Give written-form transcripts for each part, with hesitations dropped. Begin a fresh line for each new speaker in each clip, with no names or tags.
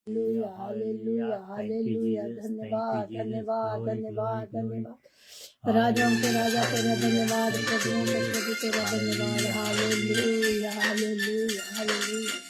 Hallelujah hallelujah. धन्यवाद धन्यवाद धन्यवाद धन्यवाद। राजाओं के राजा तेरा धन्यवाद, प्रभुओं के प्रभु तेरा धन्यवाद। Hallelujah hallelujah hallelujah.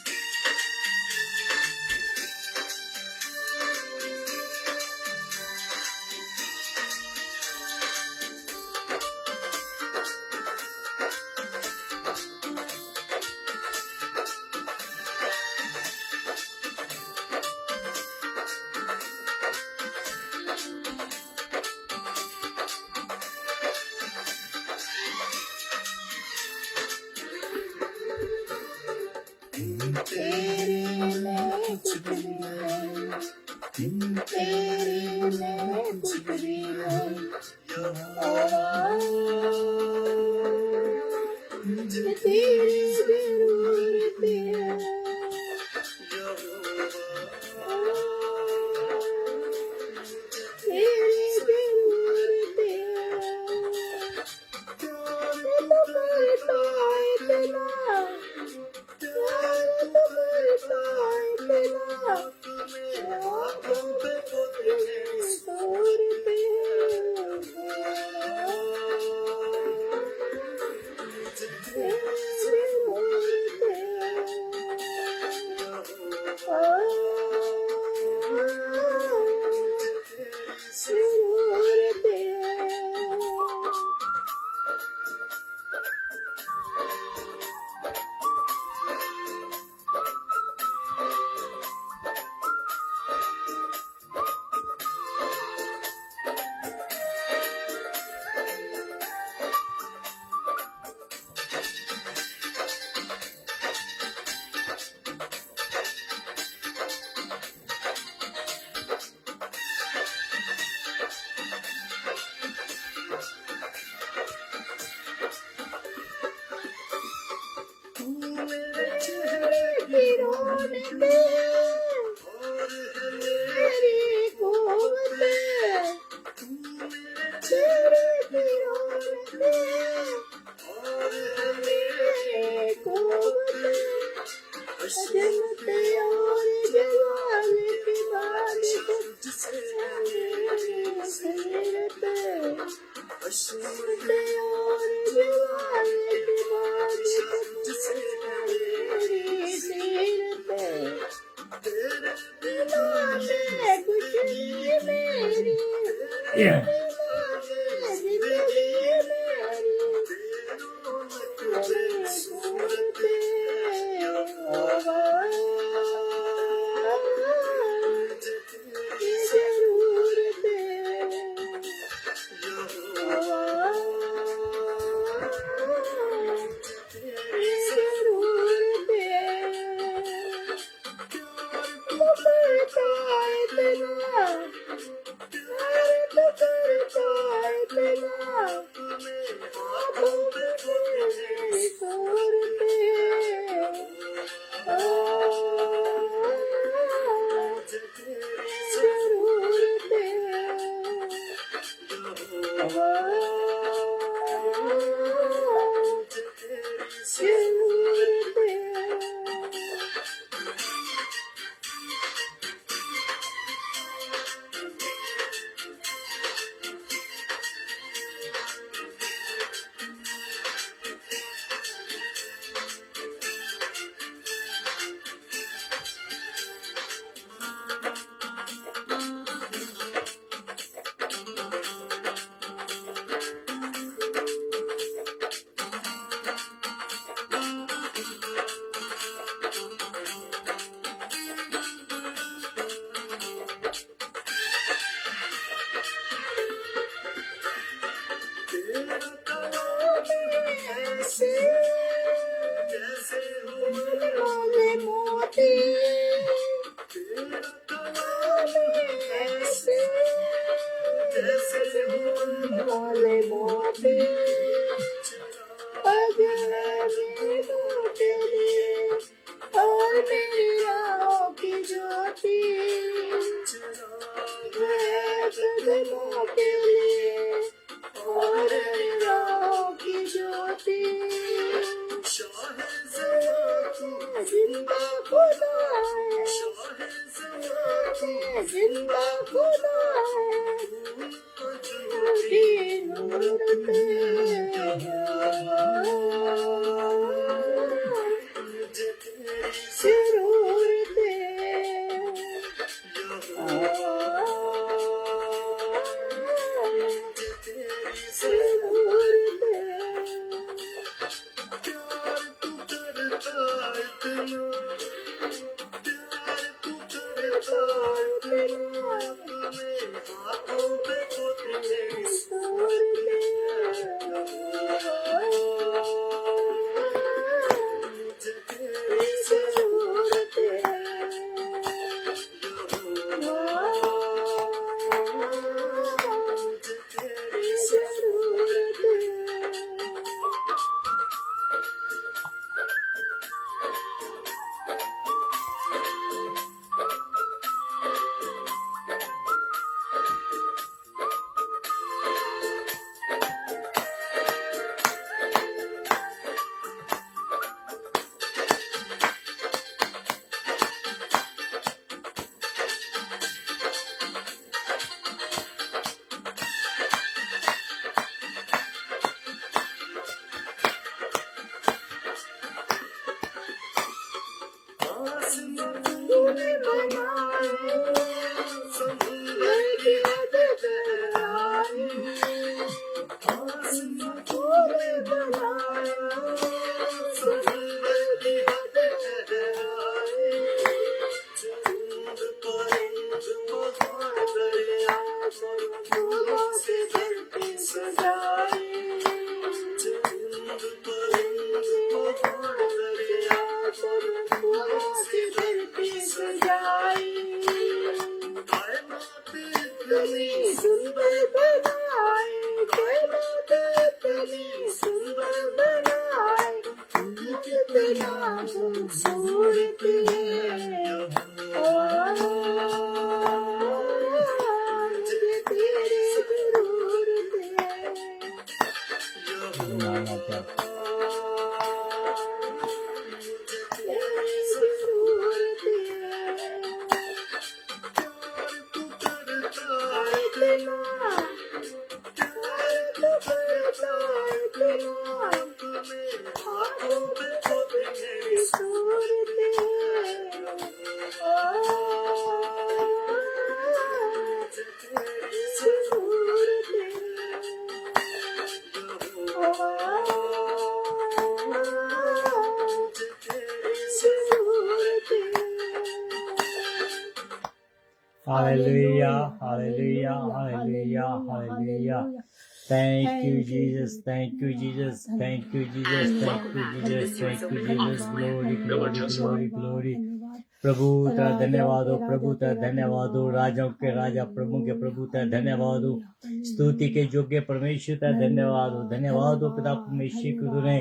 जिंदा खुदा है, जिंदा खुदा है, की नूर
Hallelujah, hallelujah, hallelujah, hallelujah. Thank you, Jesus. Thank you, Jesus. Thank you, Jesus. Thank you, Jesus. Thank you, Jesus. Glory, glory, glory, glory. प्रभु तेरा धन्यवाद हो, प्रभु तेरा धन्यवाद हो, राजाओं के राजा, प्रभु के प्रभु तेरा धन्यवाद हो, स्तुति के योग्य परमेश्वर तेरा धन्यवाद हो, धन्यवाद हो पिता परमेश्वर को तूने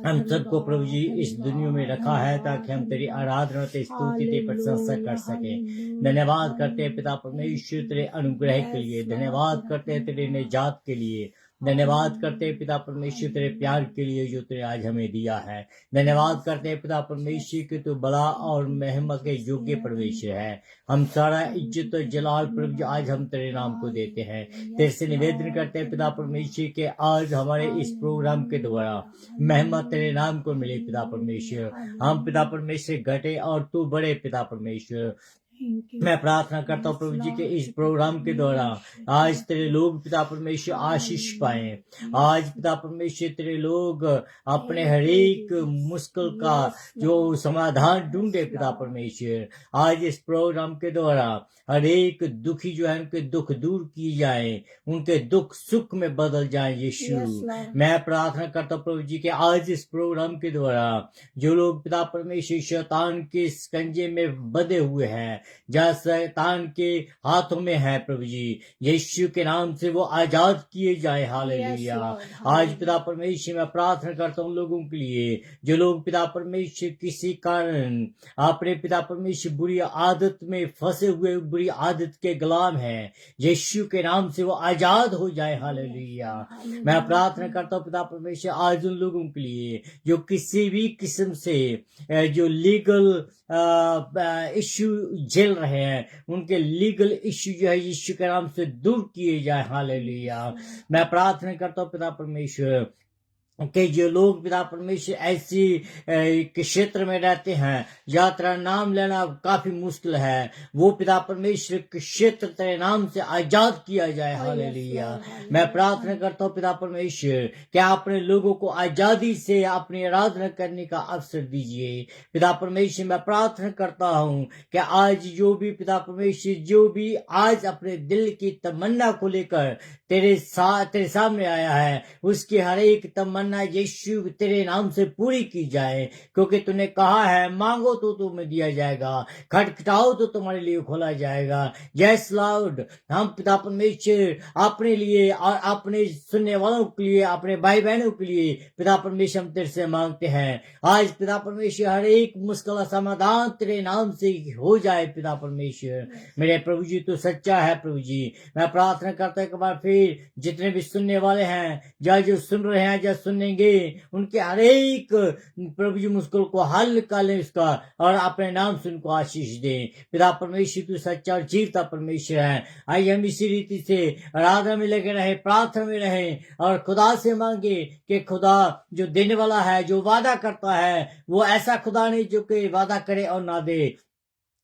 हम सबको प्रभु जी इस दुनिया में रखा है ताकि हम तेरी आराधना ते स्तुति ते प्रशंसा कर सके। धन्यवाद करते हैं पिता परमेश्वर तेरे अनुग्रह के लिए, धन्यवाद करते हैं तेरे निजात के लिए, धन्यवाद करते हैं पिता परमेश्वर तेरे प्यार के लिए जो तेरे आज हमें दिया है। धन्यवाद करते हैं पिता परमेश्वर कि तू बड़ा और महिमा के योग्य परमेश्वर है। हम सारा इज्जत और जलाल प्रभु आज हम तेरे नाम को देते हैं, तेरे से निवेदन करते हैं पिता परमेश्वर के आज हमारे इस प्रोग्राम के द्वारा महिमा तेरे नाम को मिले पिता परमेश्वर। हम पिता परमेश्वर घटे और तू बड़े पिता परमेश्वर। मैं प्रार्थना करता हूँ प्रभु जी के इस प्रोग्राम के द्वारा आज तेरे लोग पिता परमेश्वर आशीष पाए। आज पिता परमेश्वर तेरे लोग अपने हर एक मुश्किल का जो समाधान ढूंढे पिता परमेश्वर। आज इस प्रोग्राम के द्वारा हर एक दुखी जो है उनके दुख दूर किए जाए, उनके दुख सुख में बदल जाए यीशु। मैं प्रार्थना करता हूँ प्रभु जी के आज इस प्रोग्राम के द्वारा जो लोग पिता परमेश्वर शैतान के स्कंजे में बंधे हुए हैं, जहाँ शैतान के हाथों में है प्रभु जी, यीशु के नाम से वो आजाद किए जाए। हालेलुया। आज पिता परमेश्वर मैं प्रार्थना करता हूँ लोगों के लिए, जो लोग पिता परमेश्वर किसी कारण अपने पिता परमेश्वर बुरी आदत में फंसे हुए, बुरी आदत के गुलाम हैं, यीशु के नाम से वो आजाद हो जाए। हालेलुया। मैं प्रार्थना करता हूँ पिता परमेश्वर आज उन लोगों के लिए जो किसी भी किस्म से जो लीगल इश्यू झेल रहे हैं, उनके लीगल इश्यू जो है यीशु के नाम से दूर किए जाए। हालेलुया। मैं प्रार्थना करता हूँ पिता परमेश्वर कि जो लोग पिता परमेश्वर ऐसी क्षेत्र में रहते हैं जहाँ तेरा नाम लेना काफी मुश्किल है, वो पिता परमेश्वर के क्षेत्र तेरे नाम से आजाद किया जाए। हालेलुया। मैं प्रार्थना करता हूँ पिता परमेश्वर कि अपने लोगों को आजादी से अपनी आराधना करने का अवसर दीजिए। पिता परमेश्वर मैं प्रार्थना करता हूँ कि आज जो भी पिता परमेश्वर जो भी आज अपने दिल की तमन्ना को लेकर तेरे सामने आया है, उसकी हर एक तमन्ना यीशु तेरे नाम से पूरी की जाए, क्योंकि तूने कहा है मांगो तो तुम्हें दिया जाएगा, खटखटाओ तो तुम्हारे लिए खोला जाएगा। यस लॉर्ड, हम पिता परमेश्वर अपने लिए और अपने सुनने वालों के लिए, अपने भाई बहनों के लिए पिता परमेश्वर हम तेरे से मांगते हैं। आज पिता परमेश्वर हर एक मुश्किल का समाधान तेरे नाम से हो जाए। पिता परमेश्वर मेरे प्रभु जी तो सच्चा है। प्रभु जी मैं प्रार्थना करता हूँ एक बार फिर जितने भी सुनने वाले हैं, या जो सुन रहे हैं या सुनेंगे, उनके हर एक प्रभु जी मुश्किल को हल निकालें इसका, और अपने नाम से उनको आशीष दें। पिता परमेश्वर तू सच्चा और जीवता परमेश्वर है। आइए हम इसी रीति से आराधना में लगे रहे, प्रार्थना में रहे, और खुदा से मांगे कि खुदा जो देने वाला है, जो वादा करता है, वो ऐसा खुदा नहीं जो कि वादा करे और ना दे।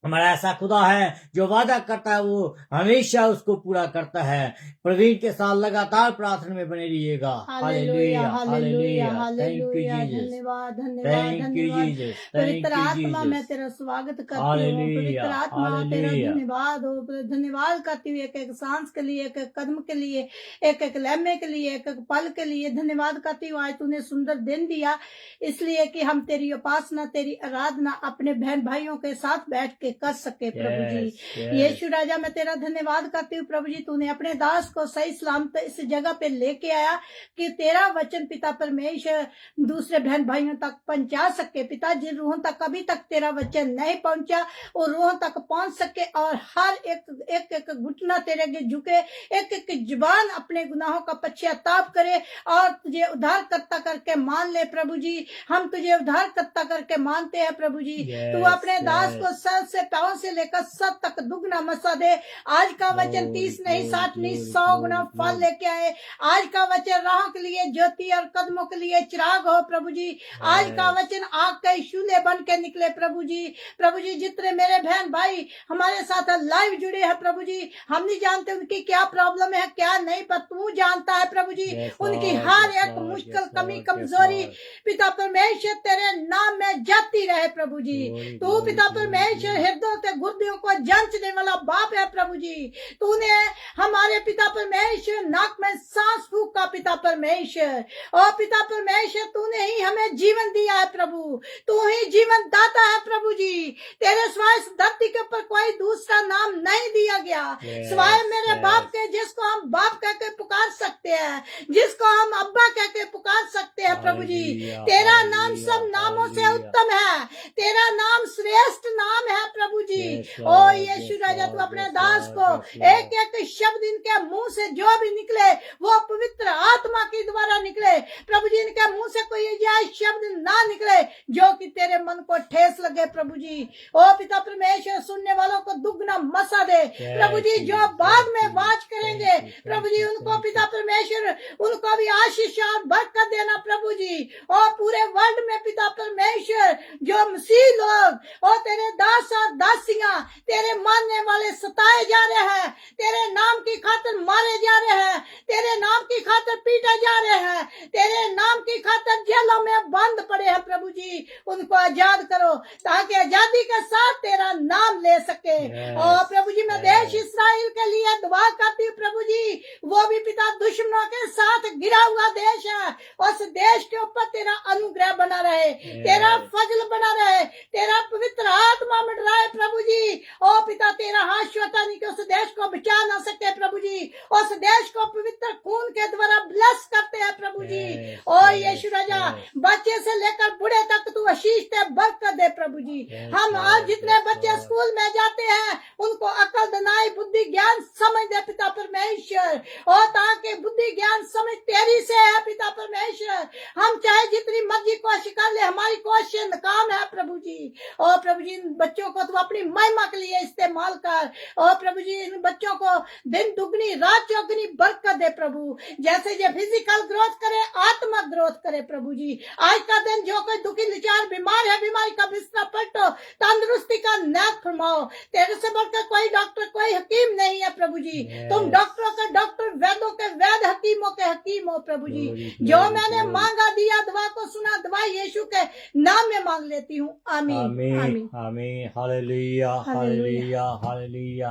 हमारा ऐसा खुदा है जो वादा करता है वो हमेशा उसको पूरा करता है। प्रवीण के साथ लगातार प्रार्थना में बने रहिएगा।
Hallelujah, hallelujah,
thank
hallelujah.
You Jesus,
धन्यवाद, धन्यवाद,
थैंक यू
धन्यवाद।
जीसस,
पवित्र
थैंक यू
आत्मा मैं
जीसस।
तेरा स्वागत करती हूँ।
हालेलुया,
पवित्र आत्मा तेरा
हालेलुया।
धन्यवाद हो, धन्यवाद करती हूँ एक एक सांस के लिए, एक एक कदम के लिए, एक एक लम्हे के लिए, एक एक पल के लिए धन्यवाद करती हूँ। आज तूने सुंदर दिन दिया, इसलिए कि हम तेरी उपासना, तेरी आराधना अपने बहन भाइयों के साथ बैठ के कर सके। प्रभु जी यीशु राजा मैं तेरा धन्यवाद करती हूँ। प्रभु जी तूने अपने दास को सही सलामत इस जगह पे लेके आया कि तेरा वचन पिता परमेश्वर दूसरे बहन भाइयों तक पहुंचा सके। पिता जिन रूहों तक अभी तक तेरा वचन नहीं पहुंचा, वो रूहों तक पहुंच सके, और हर एक घुटना तेरे आगे झुके, एक एक जुबान अपने गुनाहों का पश्चाताप करे और तुझे उद्धारकर्ता करके मान ले। प्रभु जी हम तुझे उद्धारकर्ता करके मानते हैं। प्रभु जी तू अपने दास को सर से पांव से लेकर सर तक दुगना मसा दे। आज का वचन 30 नहीं 60 नहीं 100 गुना फल लेके आए। आज का वचन राह के लिए ज्योति और कदमों के लिए चिराग हो। प्रभु जी आज का वचन आग के शूले बन के निकले। प्रभु जी जितने मेरे बहन भाई हमारे साथ लाइव जुड़े हैं, प्रभु जी हम नहीं जानते उनकी क्या प्रॉब्लम है क्या नहीं, पर तू जानता है। प्रभु जी उनकी हर एक मुश्किल कमी कमजोरी पिता परमेश्वर तेरे नाम में जाती रहे। प्रभु जी तू पिता परमेश्वर हृदय के गुर्दियों को जांचने वाला बाप है। प्रभु जी तूने हमारे पिता परमेश्वर नाक में सांस फूका। पिता परमेश्वर और पिता परमेश्वर तूने ही हमें जीवन दिया है। प्रभु तू ही जीवन दाता है। प्रभु जी तेरे सिवाय धरती के ऊपर कोई दूसरा नाम नहीं दिया गया सिवाय मेरे बाप के, जिसको हम बाप कह के पुकार सकते हैं, जिसको हम अब्बा कह के पुकार सकते हैं। प्रभु जी तेरा नाम सब नामों से उत्तम है, तेरा नाम श्रेष्ठ नाम है। प्रभु जी ओ यीशु राजा तू अपने दास को एक एक शब्द इनके मुंह से जो भी निकले वो पवित्र आत्मा के द्वारा निकले। प्रभु जी इनके मुंह से कोई यह शब्द ना निकले जो कि तेरे मन को ठेस लगे। प्रभु जी ओ पिता परमेश्वर सुनने वालों को दुगना मसा दे। प्रभु जी जो बाद में वाच करेंगे प्रभु जी उनको पिता परमेश्वर उनको भी आशीष और बरकत देना। प्रभु जी और पूरे वर्ल्ड में पिता परमेश्वर जो मसीह लोग और तेरे दास और दासियां तेरे मानने वाले सताए जा रहे हैं, तेरे नाम की खातिर मारे जा रहे हैं, तेरे नाम की खातिर पीटे जा रहे हैं, तेरे नाम की खातिर जेलों में बंद पड़े हैं। प्रभु जी उनको आजाद करो ताकि आजादी के साथ तेरा नाम ले सके और प्रभु जी मैं देश इसराइल के लिए दुआ करती हूँ प्रभु जी, वो भी पिता दुश्मनों के साथ गिरा हुआ देश है, उस देश के ऊपर तेरा अनुग्रह बना रहे, तेरा फजल बना रहे, तेरा पवित्र आत्मा मंडराए प्रभु जी। ओ पिता तेरा हाथ शैतानी के उस देश को बचा ना सके प्रभु जी, उस देश को पवित्र खून के द्वारा ब्लेस करते हैं प्रभु जी। ओ यीशु राजा, बच्चे से लेकर बूढ़े तक तू आशीष दे, बरकत दे प्रभु जी। हम आज जितने बच्चे स्कूल में जाते हैं उनको अकल दनाई बुद्धि ज्ञान समझ दे पिता परमेश्वर, और ताकि बुद्धि ज्ञान समझ तेरी से है पिता परमेश्वर। हम चाहे जितनी मर्जी कोशिश कर ले, हमारी कोशिश नाकाम है प्रभु जी। और प्रभु जी इन बच्चों को तू अपनी महिमा के लिए इस्तेमाल कर, और प्रभु जी इन बच्चों को दिन दुगनी रात चौगनी बरकत दे प्रभु। जैसे ये फिजिकल ग्रोथ करे, आत्मा ग्रोथ करे प्रभु जी। आज का दिन जो कोई दुखी लाचार बीमार है, बीमारी का बिस्तरा पलटो, तंदुरुस्ती का नाथ फरमाओ। तेरे से बढ़कर कोई डॉक्टर कोई हकीम नहीं है प्रभु जी। तुम डॉक्टरों के डॉक्टर, वैद्यों के वैद्य, हकीमों के हकीम हो प्रभु जी। जो मैंने मांगा दिया, दुआ को सुना, दुआ यीशु के नाम में मांग लेती हूँ। आमीन
आमीन आमीन। Hallelujah hallelujah hallelujah.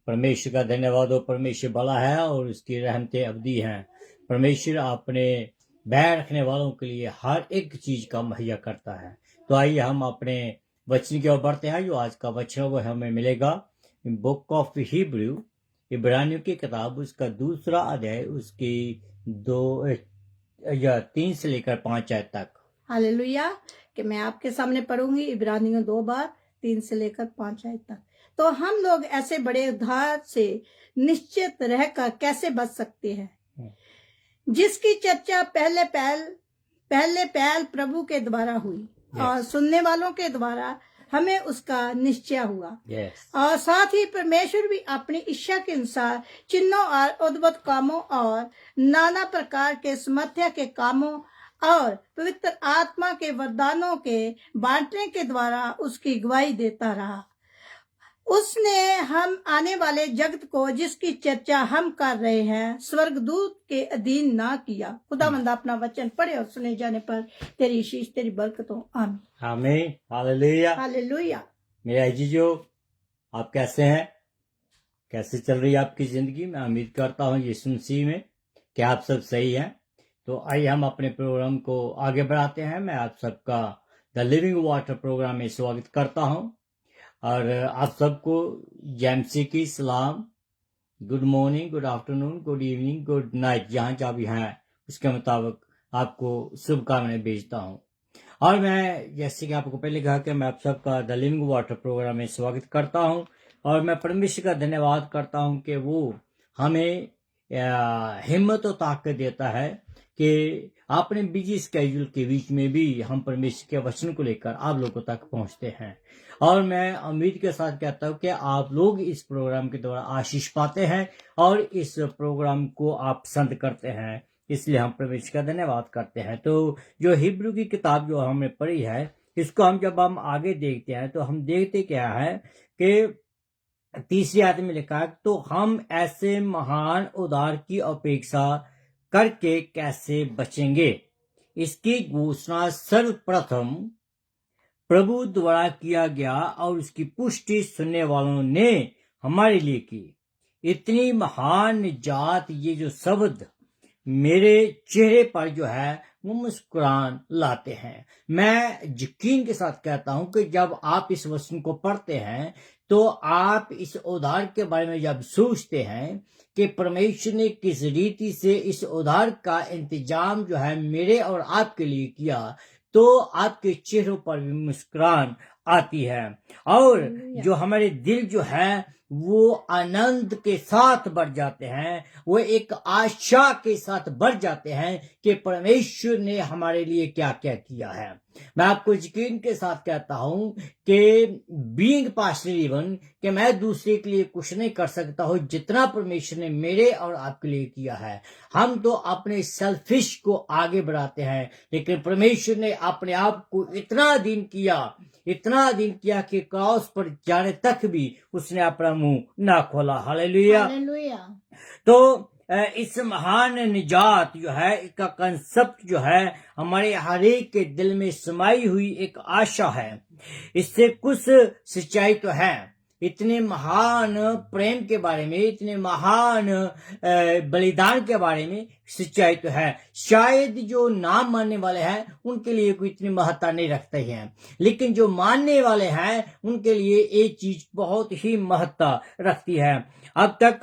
परमेश्वर का धन्यवाद हो। परमेश्वर भला है और उसकी रहमतें अवधि हैं। परमेश्वर अपने बैर रखने वालों के लिए हर एक चीज का मुहैया करता है। तो आइए हम अपने वचन की ओर बढ़ते हैं। जो आज का वचन वो हमें मिलेगा बुक ऑफ हिब्रू, इब्रानियों की किताब, उसका 2 अध्याय, उसकी 3 से लेकर 5 आयत तक।
हालेलुया। कि मैं आपके सामने पढ़ूंगी इब्रानियों 2:3 से लेकर 5 आयत तक। तो हम लोग ऐसे बड़े उद्धार से निश्चित रहकर कैसे बच सकते हैं, जिसकी चर्चा पहले पहल प्रभु के द्वारा हुई, और सुनने वालों के द्वारा हमें उसका निश्चय हुआ। और साथ ही परमेश्वर भी अपनी इच्छा के अनुसार चिन्हों और अद्भुत कामों और नाना प्रकार के सामर्थ्य के कामों और पवित्र आत्मा के वरदानों के बांटने के द्वारा उसकी गवाही देता रहा। उसने हम आने वाले जगत को, जिसकी चर्चा हम कर रहे हैं, स्वर्गदूत के अधीन ना किया। खुदावंद अपना वचन पढ़े और सुने जाने पर तेरी आशीष, तेरी बरकत हो। आमीन
आमीन। Hallelujah
hallelujah.
मेरे अजीजों, आप कैसे हैं? कैसे चल रही है आपकी जिंदगी? मैं उम्मीद करता हूँ यीशु मसीह में कि आप सब सही हैं। तो आइए हम अपने प्रोग्राम को आगे बढ़ाते हैं। मैं आप सबका द लिविंग वाटर प्रोग्राम में स्वागत करता हूं, और आप सबको जेमसी की सलाम, good morning, good afternoon, good evening, good night, जहाँ जहाँ भी हैं उसके मुताबिक आपको शुभकामनाएं भेजता हूं। और मैं जैसे कि आपको पहले कहा कि मैं आप सबका द लिविंग वाटर प्रोग्राम में स्वागत करता हूं, और मैं परमेश्वर का धन्यवाद करता हूं कि वो हमें हिम्मत और ताकत देता है कि अपने बिजी स्केड्यूल के बीच में भी हम परमेश्वर के वचन को लेकर आप लोगों तक पहुंचते हैं। और मैं उम्मीद के साथ कहता हूं कि आप लोग इस प्रोग्राम के द्वारा आशीष पाते हैं और इस प्रोग्राम को आप पसंद करते हैं, इसलिए हम परमेश्वर का धन्यवाद करते हैं। तो जो हिब्रू की किताब जो हमने पढ़ी है, इसको जब हम आगे देखते हैं तो हम देखते क्या है कि 3री आयत में लिखा है, तो हम ऐसे महान उद्धार की अपेक्षा करके कैसे बचेंगे। इसकी घोषणा सर्वप्रथम प्रभु द्वारा किया गया और उसकी पुष्टि सुनने वालों ने हमारे लिए की। इतनी महान जात, ये जो शब्द मेरे चेहरे पर जो है वो मुस्कुरान लाते हैं। मैं यकीन के साथ कहता हूं कि जब आप इस वचन को पढ़ते हैं तो आप इस उद्धार के बारे में जब सोचते हैं कि परमेश्वर ने किस रीति से इस उद्धार का इंतजाम जो है मेरे और आपके लिए किया, तो आपके चेहरों पर भी मुस्कुरान आती है, और जो हमारे दिल जो है वो आनंद के साथ बढ़ जाते हैं, वो एक आशा के साथ बढ़ जाते हैं कि परमेश्वर ने हमारे लिए क्या क्या किया है। मैं आपको यकीन के साथ कहता हूं कि बीइंग पास्टर इवन कि मैं दूसरे के लिए कुछ नहीं कर सकता हूं जितना परमेश्वर ने मेरे और आपके लिए किया है। हम तो अपने सेल्फिश को आगे बढ़ाते हैं, लेकिन परमेश्वर ने अपने आप को इतना दिन किया कि क्रॉस पर जाने तक भी उसने अपना मुंह ना खोला। हालेलुया। तो इस महान निजात जो है, इसका कंसेप्ट जो है हमारे हर एक के दिल में समाई हुई एक आशा है। इससे कुछ सच्चाई तो है इतने महान प्रेम के बारे में, इतने महान बलिदान के बारे में सच्चाई तो है। शायद जो ना मानने वाले हैं उनके लिए कोई इतनी महत्ता नहीं रखते हैं, लेकिन जो मानने वाले हैं उनके लिए एक चीज बहुत ही महत्ता रखती है। अब तक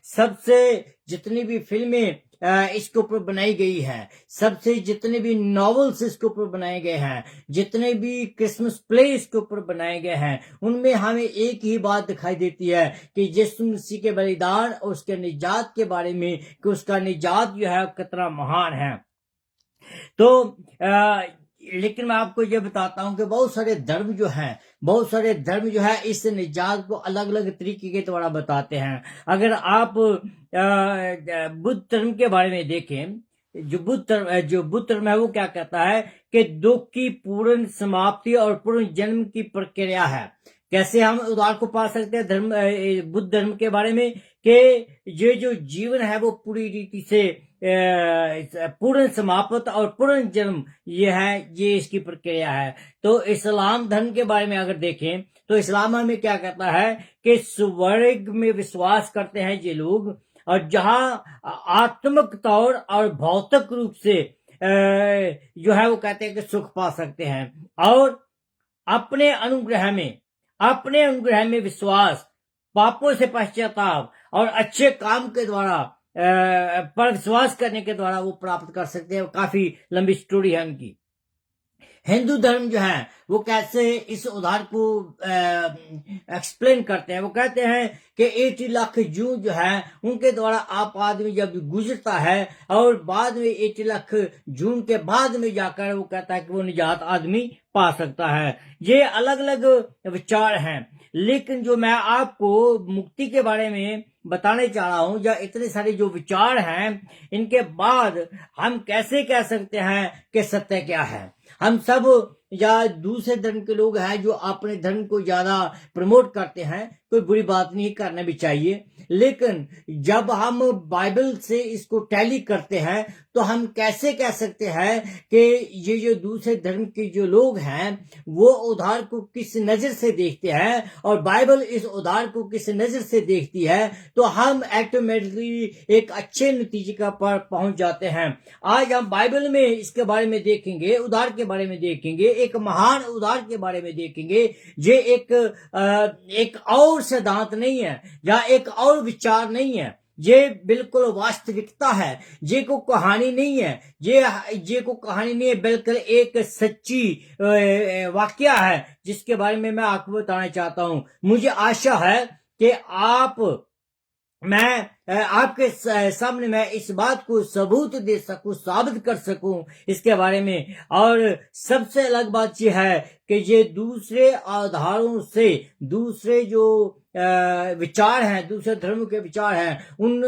सबसे जितनी भी फिल्में इसके ऊपर बनाई गई है, सबसे जितने भी नॉवेल्स इसके ऊपर बनाए गए हैं, जितने भी क्रिसमस प्ले इसके ऊपर बनाए गए हैं, उनमें हमें एक ही बात दिखाई देती है कि यीशु मसीह के बलिदान और उसके निजात के बारे में, कि उसका निजात जो है कितना महान है। तो लेकिन मैं आपको ये बताता हूं कि बहुत सारे धर्म जो है इस निजात को अलग अलग तरीके के द्वारा बताते हैं। अगर आप बुद्ध धर्म के बारे में देखें, जो बुद्ध धर्म है वो क्या कहता है कि दुख की पूर्ण समाप्ति और पूर्ण जन्म की प्रक्रिया है। कैसे हम उद्धार को पा सकते हैं बुद्ध धर्म के बारे में, कि ये जो जीवन है वो पूरी रीति से पूर्ण समाप्त और पूर्ण जन्म ये इसकी प्रक्रिया है। तो इस्लाम धर्म के बारे में अगर देखें तो इस्लाम में क्या कहता है कि स्वर्ग में विश्वास करते हैं ये लोग, और जहां आत्मिक तौर और भौतिक रूप से जो है वो कहते हैं कि सुख पा सकते हैं, और अपने अनुग्रह में विश्वास, पापों से पश्चाताप और अच्छे काम के द्वारा पर विश्वास करने के द्वारा वो प्राप्त कर सकते हैं। काफी लंबी स्टोरी है उनकी। हिंदू धर्म जो है वो कैसे इस उद्धार को एक्सप्लेन करते हैं, वो कहते हैं कि 80 लाख जून जो है उनके द्वारा आप आदमी जब गुजरता है, और बाद में 80 लाख जून के बाद में जाकर वो कहता है कि वो निजात आदमी पा सकता है। ये अलग अलग विचार हैं, लेकिन जो मैं आपको मुक्ति के बारे में बताने चाह रहा हूं, या इतने सारे जो विचार हैं, इनके बाद हम कैसे कह सकते हैं कि सत्य क्या है। हम सब या दूसरे धर्म के लोग हैं जो अपने धर्म को ज्यादा प्रमोट करते हैं, कोई बुरी बात नहीं, करना भी चाहिए, लेकिन जब हम बाइबल से इसको टैली करते हैं तो हम कैसे कह सकते हैं कि ये जो दूसरे धर्म के जो लोग हैं वो उद्धार को किस नजर से देखते हैं और बाइबल इस उद्धार को किस नजर से देखती है, तो हम ऑटोमेटिकली एक अच्छे नतीजे का पर पहुंच जाते हैं। आज हम बाइबल में इसके बारे में देखेंगे, उद्धार के बारे में देखेंगे, एक महान उद्धार के बारे में देखेंगे। ये एक और सिद्धांत नहीं है या एक और विचार नहीं है, ये बिल्कुल वास्तविकता है। ये को कहानी नहीं है, ये को कहानी नहीं है, बिल्कुल एक सच्ची वाकया है जिसके बारे में मैं आपको बताना चाहता हूं। मुझे आशा है कि मैं आपके सामने मैं इस बात को सबूत दे सकूं, साबित कर सकूं इसके बारे में। और सबसे अलग बात यह है कि ये दूसरे आधारों से, दूसरे जो विचार हैं, दूसरे धर्म के विचार हैं, उन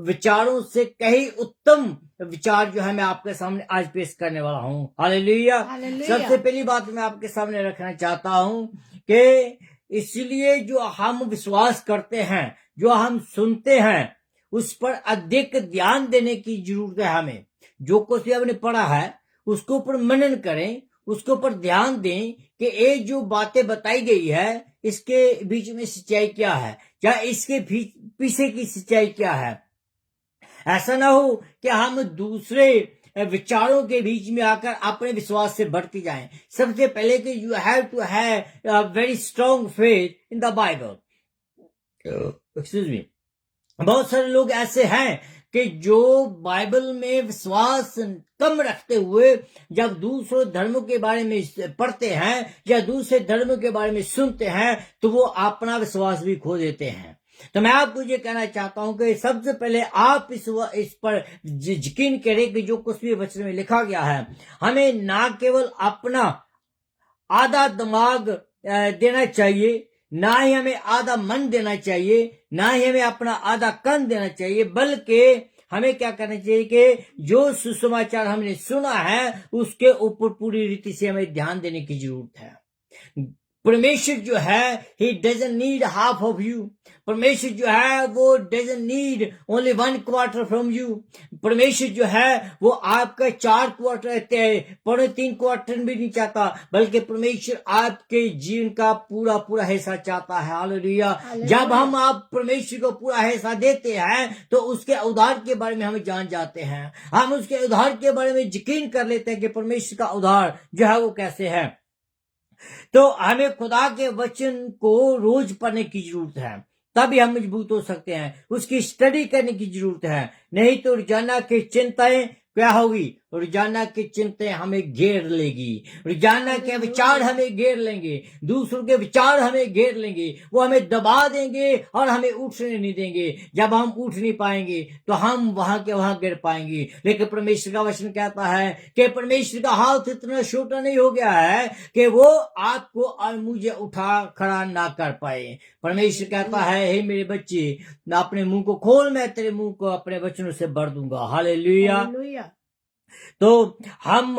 विचारों से कहीं उत्तम विचार जो है मैं आपके सामने आज पेश करने वाला हूं। हालेलुया। सबसे पहली बात मैं आपके सामने रखना चाहता हूं कि इसलिए जो हम विश्वास करते हैं, जो हम सुनते हैं, उस पर अधिक ध्यान देने की जरूरत है। हमें जो कुछ भी हमने पढ़ा है उसके ऊपर मनन करें, उसके ऊपर ध्यान दें कि ये जो बातें बताई गई है इसके बीच में सच्चाई क्या है, या इसके पीछे की सच्चाई क्या है। ऐसा ना हो कि हम दूसरे विचारों के बीच में आकर अपने विश्वास से बढ़ते जाएं। सबसे पहले कि you have to have a very strong faith in the Bible. Excuse me. बहुत सारे लोग ऐसे हैं कि जो बाइबल में विश्वास कम रखते हुए जब दूसरे धर्मों के बारे में पढ़ते हैं या दूसरे धर्मों के बारे में सुनते हैं तो वो अपना विश्वास भी खो देते हैं। तो मैं आपको ये कहना चाहता हूं कि सबसे पहले आप इस पर यकीन करें कि जो कुछ भी वचन में लिखा गया है, हमें ना केवल अपना आधा दिमाग देना चाहिए, ना ही हमें आधा मन देना चाहिए, ना ही हमें अपना आधा कान देना चाहिए, बल्कि हमें क्या करना चाहिए कि जो सुसमाचार हमने सुना है उसके ऊपर पूरी रीति से हमें ध्यान देने की जरूरत है। परमेश्वर जो है he doesn't need half of you. परमेश्वर जो है वो doesn't need only 1 quarter from you. परमेश्वर जो है वो आपका 4 क्वार्टर 3.25 क्वार्टर भी नहीं चाहता, बल्कि परमेश्वर आपके जीवन का पूरा पूरा हिस्सा चाहता है। हालेलुया। जब हम आप परमेश्वर को पूरा हिस्सा देते हैं तो उसके उद्धार के बारे में हम जान जाते हैं, हम उसके उद्धार के बारे में यकीन कर लेते हैं कि परमेश्वर का उद्धार जो है वो कैसे है। तो हमें खुदा के वचन को रोज पढ़ने की जरूरत है, तभी हम मजबूत हो सकते हैं। उसकी स्टडी करने की जरूरत है, नहीं तो रोजाना की चिंताएं क्या होगी? रोजाना की चिंताएं हमें घेर लेगी, रोजाना के विचार हमें घेर लेंगे, दूसरों के विचार हमें घेर लेंगे, वो हमें दबा देंगे और हमें उठने नहीं देंगे। जब हम उठ नहीं पाएंगे तो हम वहां के वहां गिर पाएंगे। लेकिन परमेश्वर का वचन कहता है कि परमेश्वर का हाथ इतना छोटा नहीं हो गया है कि वो आपको और मुझे उठा खड़ा ना कर पाए। परमेश्वर कहता है, हे मेरे बच्चे, अपने मुंह को खोल, मैं तेरे मुंह को अपने वचनों से भर दूंगा। हालेलुया। तो हम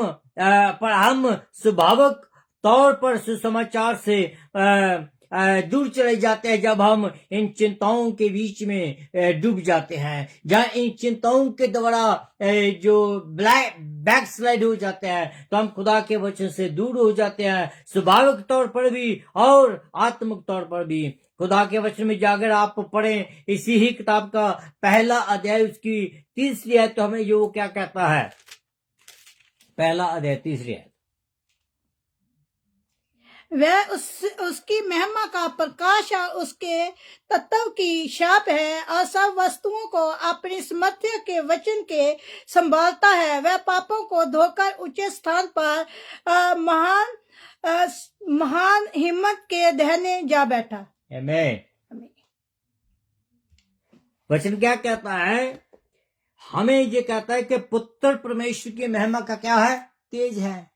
स्वाभाविक तौर पर सुसमाचार से दूर चले जाते हैं जब हम इन चिंताओं के बीच में डूब जाते हैं, जहाँ इन चिंताओं के द्वारा जो बैक स्लाइड हो जाते हैं, तो हम खुदा के वचन से दूर हो जाते हैं, स्वाभाविक तौर पर भी और आत्मिक तौर पर भी। खुदा के वचन में जाकर आप पढ़ें इसी ही किताब का पहला अध्याय उसकी 3री आयत, तो हमें जो क्या कहता है, पहला अध्याय 3री आयत,
वह उसकी महिमा का प्रकाश और उसके तत्व की छाप है और सब वस्तुओं को अपनी सामर्थ्य के वचन के संभालता है। वह पापों को धोकर ऊंचे स्थान पर महान हिम्मत के दहने जा बैठा।
आमीन। वचन क्या कहता है? हमें ये कहता है कि पुत्र परमेश्वर की महिमा का क्या है? तेज है।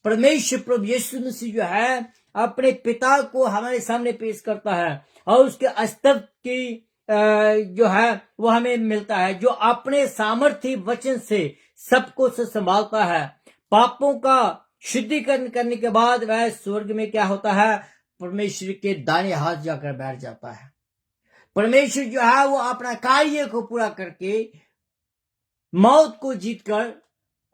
परमेश्वर प्रभु यीशु मसीह जो है अपने पिता को हमारे सामने पेश करता है और उसके अस्तित्व की जो है वो हमें मिलता है, जो अपने सामर्थ्य वचन से सबको से संभालता है। पापों का शुद्धिकरण करने के बाद वह स्वर्ग में क्या होता है? परमेश्वर के दाहिने हाथ जाकर बैठ जाता है। परमेश्वर जो है वो अपना कार्य को पूरा करके, मौत को जीतकर,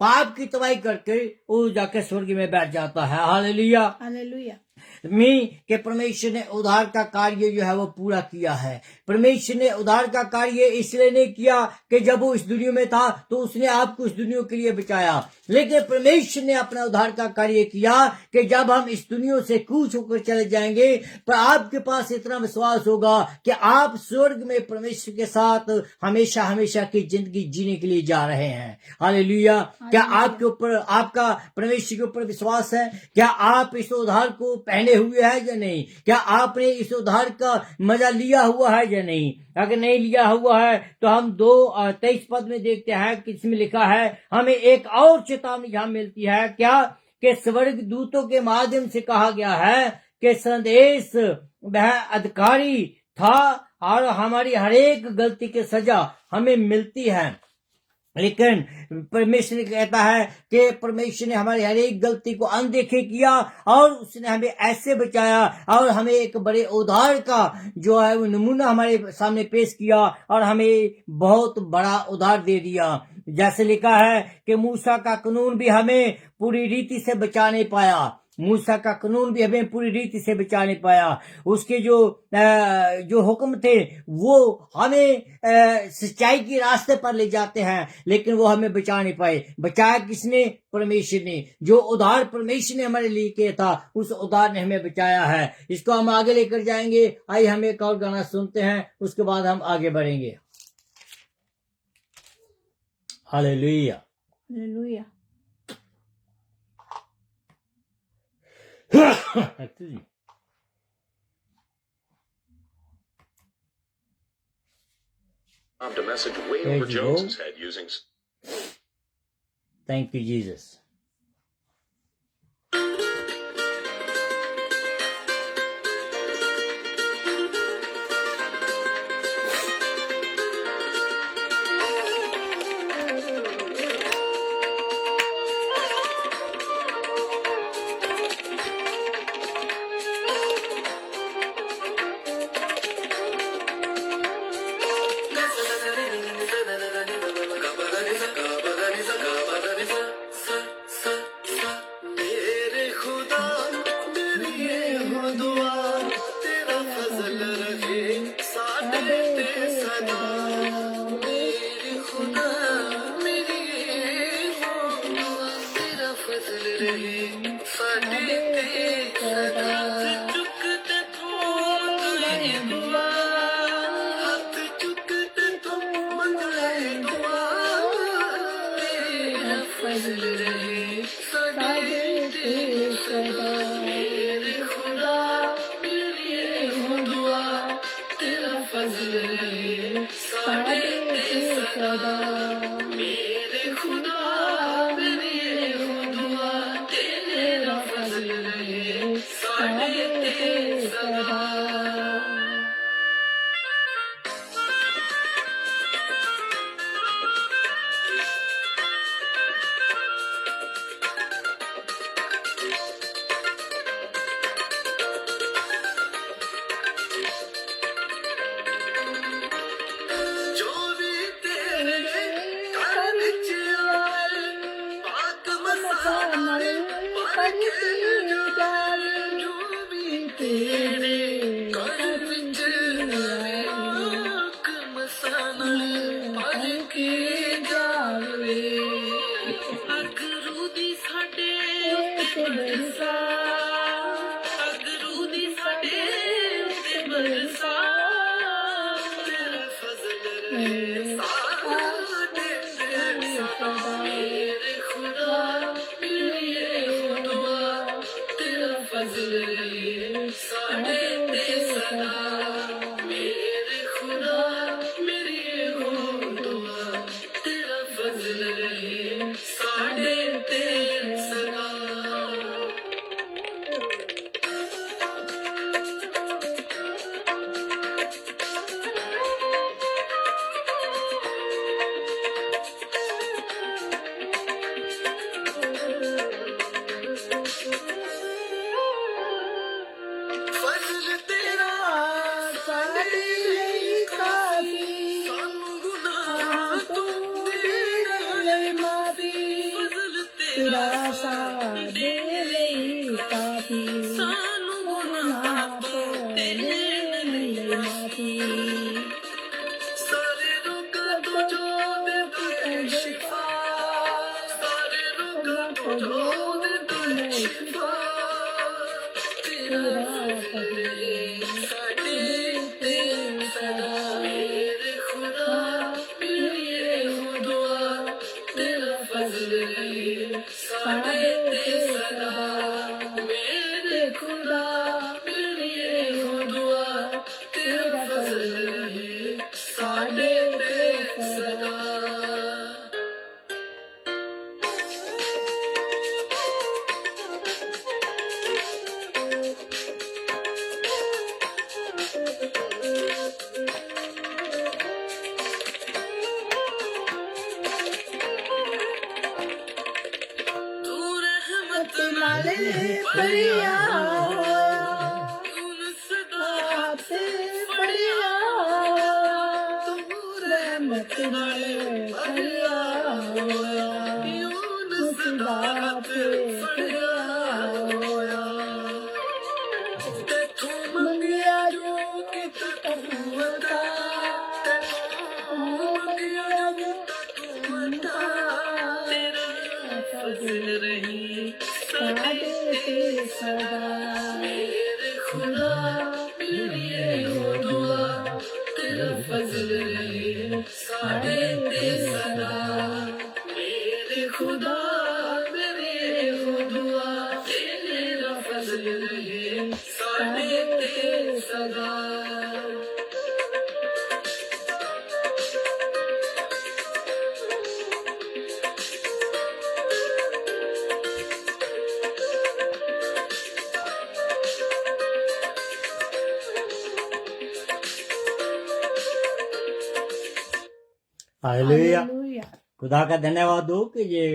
पाप की तबाही करके वो जाकर स्वर्ग में बैठ जाता है। Hallelujah,
hallelujah.
कि परमेश्वर ने उद्धार का कार्य जो है वो पूरा किया है। परमेश्वर ने उद्धार का कार्य इसलिए नहीं किया कि जब वो इस दुनिया में था तो उसने आपको इस दुनिया के लिए बचाया, लेकिन परमेश्वर ने अपना उद्धार का कार्य किया कि जब हम इस दुनिया से कूच होकर चले जाएंगे, पर आपके पास इतना विश्वास होगा कि आप स्वर्ग में परमेश्वर के साथ हमेशा हमेशा की जिंदगी जीने के लिए जा रहे हैं। हालेलुया। क्या आपके ऊपर, आपका परमेश्वर के ऊपर विश्वास है? क्या आप इस उद्धार को पहने हुए है या नहीं? क्या आपने इस उद्धार का मजा लिया हुआ है या नहीं? अगर नहीं लिया हुआ है तो हम 2:23 पद में देखते हैं कि इसमें लिखा है, हमें एक और चेतावनी यहाँ मिलती है, क्या कि स्वर्ग दूतों के माध्यम से कहा गया है कि संदेश वह अधिकारी था और हमारी हर एक गलती की सजा हमें मिलती है। लेकिन परमेश्वर कहता है कि परमेश्वर ने हमारी हर एक गलती को अनदेखे किया और उसने हमें ऐसे बचाया और हमें एक बड़े उद्धार का जो है वो नमूना हमारे सामने पेश किया और हमें बहुत बड़ा उद्धार दे दिया। जैसे लिखा है कि मूसा का कानून भी हमें पूरी रीति से बचा नहीं पाया, मूसा का कानून भी हमें पूरी रीति से बचा नहीं पाया। उसके जो हुक्म थे वो हमें सच्चाई के रास्ते पर ले जाते हैं, लेकिन वो हमें बचा नहीं पाए। बचाया किसने? परमेश्वर ने। जो उद्धार परमेश्वर ने हमारे लिए किया था, उस उद्धार ने हमें बचाया है। इसको हम आगे लेकर जाएंगे। आइए हम एक और गाना सुनते हैं, उसके बाद हम आगे बढ़ेंगे। Hallelujah,
hallelujah.
A message way
There
over
you
Jones's
go.
head using.
Thank you, Jesus.
फजल रहे साडे ते सदा मेरे खुदा मेरी हो दुआ तेरा फजल रहे साडे ते सदा मेरे खुदा मेरी हो दुआ तेरा फजल रहे साडे ते सदा जो भी तेरे घर विच आए पाक मसाले पढ़ के जावे जो भी तेरे घर विच आए पाक मसाले पढ़ के जावे अगरू दी साडे उत्ते बरसा अगरू दी साडे उत्ते बरसा तेरा फजल रहे साडे ते सदा मेरे खुदा मेरी हो दुआ तेरा फजल रहे साडे ते सदा मेरे खुदा मेरी हो दुआ तेरा फजल रहे साडे ते सदा फजल तेरा साडे ਲਈ ਕਾਫੀ ਸਾਨੂੰ ਗੁਨਾਹ ਤੋਂ ਦੇਣ ਲਈ ਮਾਫੀ ਫਜ਼ਲ ਤੇਰਾ ਸਾਡੇ ਲਈ ਕਾਫੀ ਸਾਨੂੰ ਗੁਨਾਹ ਤੋਂ ਦੇਣ ਲਈ ਮਾਫੀ ਸਾਰੇ ਰੋਗਾਂ ਤੋਂ ਜੋ ਦੇ ਸ਼ਿਫਾ ਸਾਰੇ ਰੋਗਾਂ ਤੋਂ ਜੋ ਦੇ ਸ਼ਿਫਾ तेरा फजल साडे ते सदा मेरे खुदा मेरी हो दुआ तेरा फजल रहे साडे ते सदा मेरे खुदा मेरी हो दुआ तेरा फजल रहे साडे ते सदा तू रहमत नाले परिया तू सदा से परिया तू रहमत नाले परिया यून सदा से परिया ते तू मंगिया जो कि तू अता ते तू मंगिया जो तू अता तेरा फजल रही साडे ते सदा मेरे खुदा मेरी हो दुआ तेरा फजल रहे साडे ते सदा मेरे खुदा मेरी हो दुआ तेरा फजल रहे साडे ते सदा
हालेलुया।
हालेलुया।
खुदा का धन्यवाद हो कि ये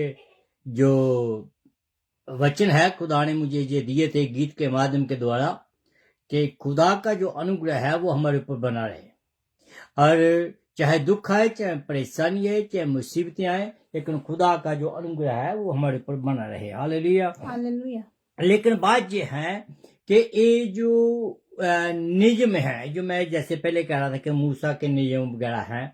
जो वचन है खुदा ने मुझे ये दिए थे गीत के माध्यम के द्वारा कि खुदा का जो अनुग्रह है वो हमारे ऊपर बना रहे और चाहे दुख आए चाहे परेशानी आए चाहे मुसीबतें आए लेकिन खुदा का जो अनुग्रह है वो हमारे ऊपर बना रहे। हालेलुया।
हालेलुया।
लेकिन बात ये है कि ये जो नियम है जो मैं जैसे पहले कह रहा था कि मूसा के नियम वगैरह हैं,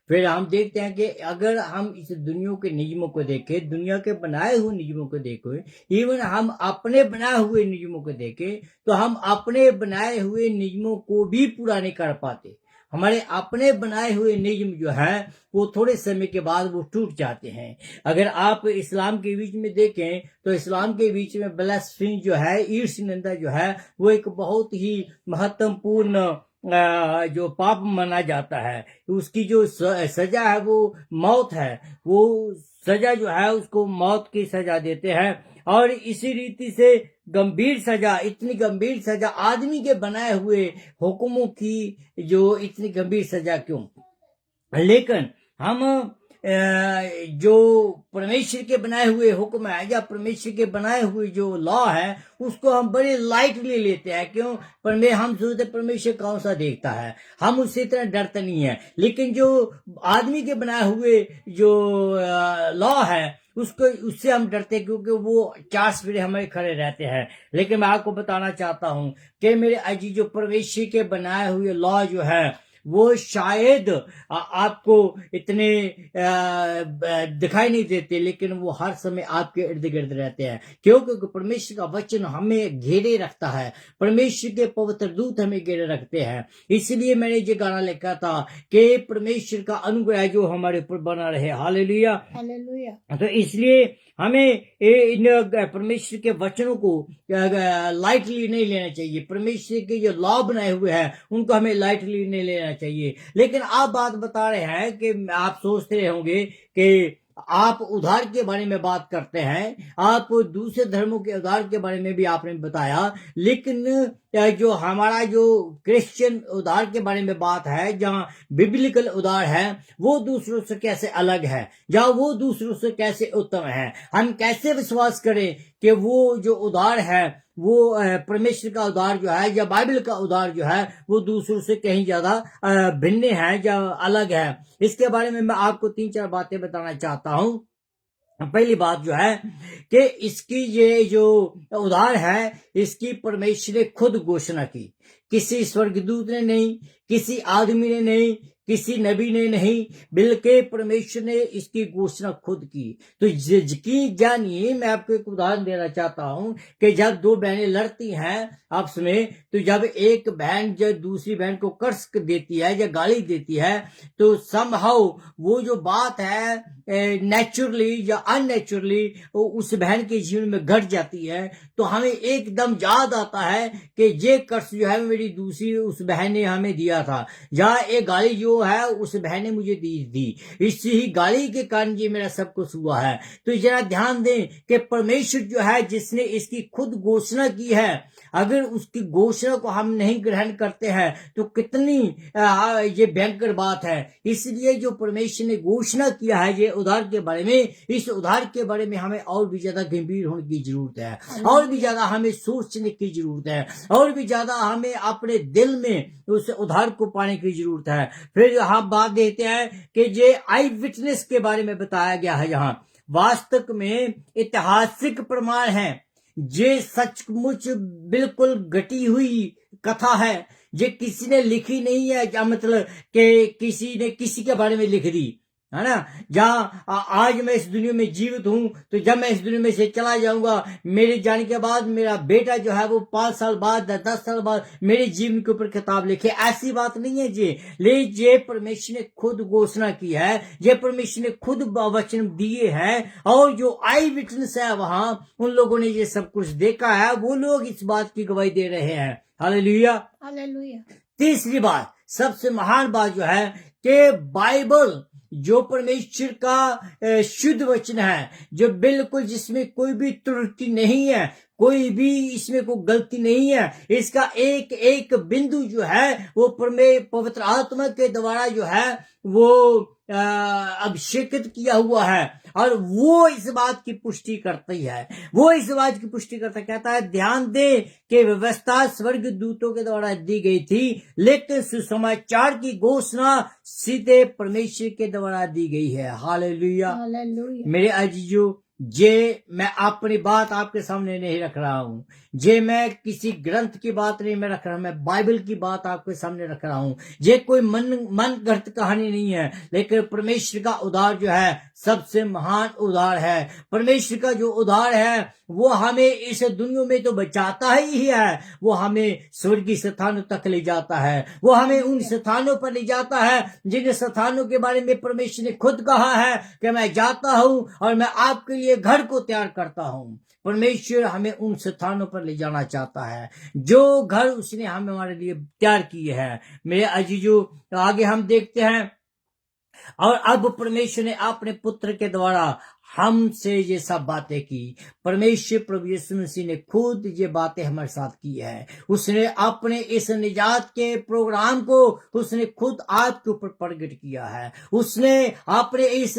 फिर हम देखते हैं कि अगर हम इस दुनिया के नियमों को देखें, दुनिया के बनाए हुए नियमों को देखें, इवन हम अपने बनाए हुए नियमों को देखें तो हम अपने बनाए हुए नियमों को भी पूरा नहीं कर पाते। हमारे अपने बनाए हुए नियम जो है वो थोड़े समय के बाद वो टूट जाते हैं। अगर आप इस्लाम के बीच में देखें तो इस्लाम के बीच में ब्लास्फेमी जो है, ईर्ष्या निंदा जो है, वो एक बहुत ही महत्वपूर्ण जो पाप माना जाता है। उसकी जो सजा है वो मौत है। वो सजा जो है उसको मौत की सजा देते हैं। और इसी रीति से गंभीर सजा, इतनी गंभीर सजा आदमी के बनाए हुए हुक्मों की, जो इतनी गंभीर सजा क्यों? लेकिन हम जो परमेश्वर के बनाए हुए हुक्म है या परमेश्वर के बनाए हुए जो लॉ है उसको हम बड़े लाइटली लेते हैं। क्यों? हम सोचते परमेश्वर कौन सा देखता है, हम उससे इतना डरते नहीं है। लेकिन जो आदमी के बनाए हुए जो लॉ है उससे हम डरते हैं, क्योंकि वो 4 सफेरे हमारे खड़े रहते हैं। लेकिन मैं आपको बताना चाहता हूं कि मेरे अजीज, जो परमेश्वर के बनाए हुए लॉ जो है वो शायद आपको इतने दिखाई नहीं देते, लेकिन वो हर समय आपके इर्द गिर्द रहते हैं। क्योंकि परमेश्वर का वचन हमें घेरे रखता है, परमेश्वर के पवित्र दूत हमें घेरे रखते हैं। इसलिए मैंने ये गाना लिखा था कि परमेश्वर का अनुग्रह जो हमारे ऊपर बना रहे। Hallelujah,
hallelujah.
तो इसलिए हमें इन परमेश्वर के वचनों को लाइटली नहीं लेना चाहिए। परमेश्वर के जो लॉ बनाए हुए हैं उनको हमें लाइटली नहीं लेना चाहिए। लेकिन आप बात बता रहे हैं कि आप सोचते होंगे कि आप उधार के बारे में बात करते हैं, आप दूसरे धर्मों के उधार के बारे में भी आपने बताया। लेकिन जो हमारा जो क्रिश्चियन उधार के बारे में बात है, जहाँ बिब्लिकल उधार है, वो दूसरों से कैसे अलग है, या वो दूसरों से कैसे उत्तम है? हम कैसे विश्वास करें कि वो जो उधार है वो परमेश्वर का उधार जो है या बाइबल का उधार जो है वो दूसरों से कहीं ज्यादा भिन्न है या अलग है? इसके बारे में मैं आपको 3-4 बातें बताना चाहता हूं। पहली बात जो है कि इसकी ये जो उधार है इसकी परमेश्वर ने खुद घोषणा की। किसी स्वर्गदूत ने नहीं, किसी आदमी ने नहीं, किसी नबी ने नहीं, बल्कि परमेश्वर ने इसकी घोषणा खुद की। तो यकीन जानिए, मैं आपको एक उदाहरण देना चाहता हूं कि जब 2 बहनें लड़ती हैं आपस में, तो जब एक बहन जब दूसरी बहन को कर्स देती है या गाली देती है, तो समहाउ वो जो बात है नेचुरली या अननेचुरली उस बहन के जीवन में घट जाती है। तो हमें एकदम याद आता है कि ये कर्स जो है मेरी दूसरी उस बहन ने हमें दिया था, या एक गाली जो है उस बहन ने मुझे दी। इसी ही गाली के कारण ये मेरा सब कुछ हुआ है। तो जरा ध्यान दें कि परमेश्वर जो है जिसने इसकी खुद घोषणा की है, अगर उसकी घोषणा को हम नहीं ग्रहण करते हैं तो कितनी ये भयंकर बात है। इसलिए जो परमेश्वर ने घोषणा किया है ये उधार के बारे में, इस उधार के बारे में हमें और भी ज्यादा गंभीर होने की जरूरत है, और भी ज्यादा हमें सोचने की जरूरत है, और भी ज्यादा हमें अपने दिल में उस उधार को पाने की जरूरत है। फिर हम बात देते हैं कि ये आई विटनेस के बारे में बताया गया है। यहाँ वास्तव में ऐतिहासिक प्रमाण है, ये सचमुच बिल्कुल घटी हुई कथा है, ये किसी ने लिखी नहीं है, क्या मतलब कि किसी ने किसी के बारे में लिख दी है ना। जहाँ आज मैं इस दुनिया में जीवित हूं, तो जब मैं इस दुनिया में से चला जाऊंगा, मेरे जाने के बाद मेरा बेटा जो है वो 5 साल बाद 10 साल बाद मेरे जीवन के ऊपर किताब लिखे, ऐसी बात नहीं है जी। ये परमेश्वर ने खुद घोषणा की है, ये परमेश्वर ने खुद वचन दिए हैं, और जो आई विटनेस है वहां उन लोगों ने ये सब कुछ देखा है, वो लोग इस बात की गवाही दे रहे हैं। Hallelujah,
hallelujah.
तीसरी बात, सबसे महान बात जो है कि बाइबल जो परमेश्वर का शुद्ध वचन है, जो बिल्कुल जिसमें कोई भी त्रुटि नहीं है, कोई भी इसमें कोई गलती नहीं है, इसका एक एक बिंदु जो है वो पवित्र आत्मा के द्वारा जो है वो अभिषेकित किया हुआ है, और वो इस बात की पुष्टि करती है, वो इस बात की पुष्टि करता कहता है ध्यान दे कि व्यवस्था स्वर्ग दूतों के द्वारा दी गई थी, लेकिन सुसमाचार की घोषणा सीधे परमेश्वर के द्वारा दी गई है। Hallelujah,
hallelujah.
मेरे अजीजों, जे मैं अपनी बात आपके सामने नहीं रख रहा हूँ, जे मैं किसी ग्रंथ की बात नहीं मैं रख रहा हूँ, मैं बाइबल की बात आपके सामने रख रहा हूँ। ये कोई मन गढ़ंत कहानी नहीं है, लेकिन परमेश्वर का उद्धार जो है सबसे महान उद्धार है। परमेश्वर का जो उद्धार है वो हमें इस दुनिया में तो बचाता ही है, वो हमें स्वर्गीय स्थानों तक ले जाता है, वो हमें उन स्थानों पर ले जाता है जिन स्थानों के बारे में परमेश्वर ने खुद कहा है कि मैं जाता हूँ और मैं आपके लिए घर को तैयार करता हूँ। परमेश्वर हमें उन स्थानों पर ले जाना चाहता है जो घर उसने हमारे लिए तैयार किए हैं। मेरे अजीजों, आगे हम देखते हैं, और अब परमेश्वर ने अपने पुत्र के द्वारा हमसे ये सब बातें की। परमेश्वर प्रभु यीशु मसीह ने खुद ये बातें हमारे साथ की है। उसने अपने इस निजात के प्रोग्राम को उसने खुद आपके ऊपर प्रकट किया है। उसने अपने इस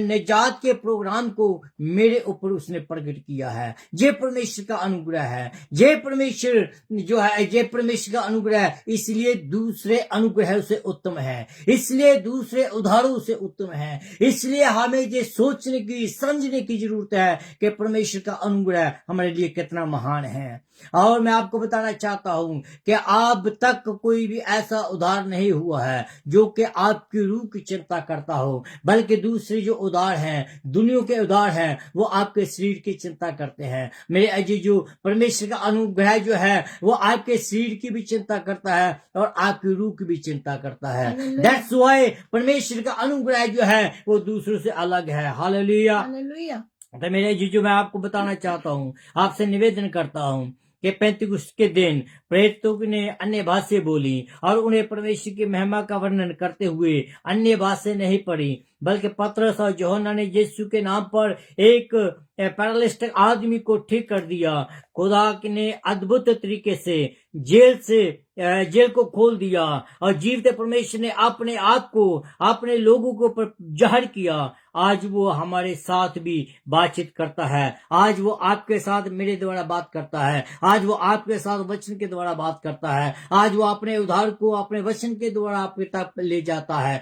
निजात के प्रोग्राम को मेरे ऊपर उसने प्रकट किया है। ये परमेश्वर का अनुग्रह है, ये परमेश्वर जो है, ये परमेश्वर का अनुग्रह है। इसलिए दूसरे अनुग्रह से उत्तम है, इसलिए दूसरे उधारों से उत्तम है। इसलिए हमें ये सोचने की, समझने की जरूरत है कि परमेश्वर का अनुग्रह हमारे लिए कितना महान है। और मैं आपको बताना चाहता हूं कि अब तक कोई भी ऐसा उद्धार नहीं हुआ है जो कि आपकी रूह की चिंता करता हो, बल्कि दूसरे जो उद्धार हैं, दुनिया के उद्धार हैं, वो आपके शरीर की चिंता करते हैं। मेरे अजीजों, परमेश्वर का अनुग्रह जो है वो आपके शरीर की भी चिंता करता है और आपकी रूह की भी चिंता करता है। दैट्स व्हाई परमेश्वर का अनुग्रह जो है वो दूसरों से अलग है। हालेलुया।
हालेलुया।
तो मेरे जीजू, मैं आपको बताना चाहता हूँ, आपसे निवेदन करता हूँ कि पेंतिकुस्त के दिन प्रेरितों ने अन्य भाषाएं बोली और उन्हें परमेश्वर की महिमा का वर्णन करते हुए अन्य भाषाएं नहीं पढ़ी, बल्कि पतरस और यूहन्ना ने यीशु के नाम पर एक पैरालिस्टिक आदमी को ठीक कर दिया। खुदा ने अद्भुत तरीके से जेल को खोल दिया और जीवते परमेश्वर ने अपने आप को अपने लोगों के ऊपर जाहिर किया। आज वो हमारे साथ भी बातचीत करता है। आज वो आपके साथ मेरे द्वारा बात करता है। आज वो आपके साथ वचन के द्वारा बात करता है। आज वो अपने उद्धार को अपने वचन के द्वारा आपके तक ले जाता है।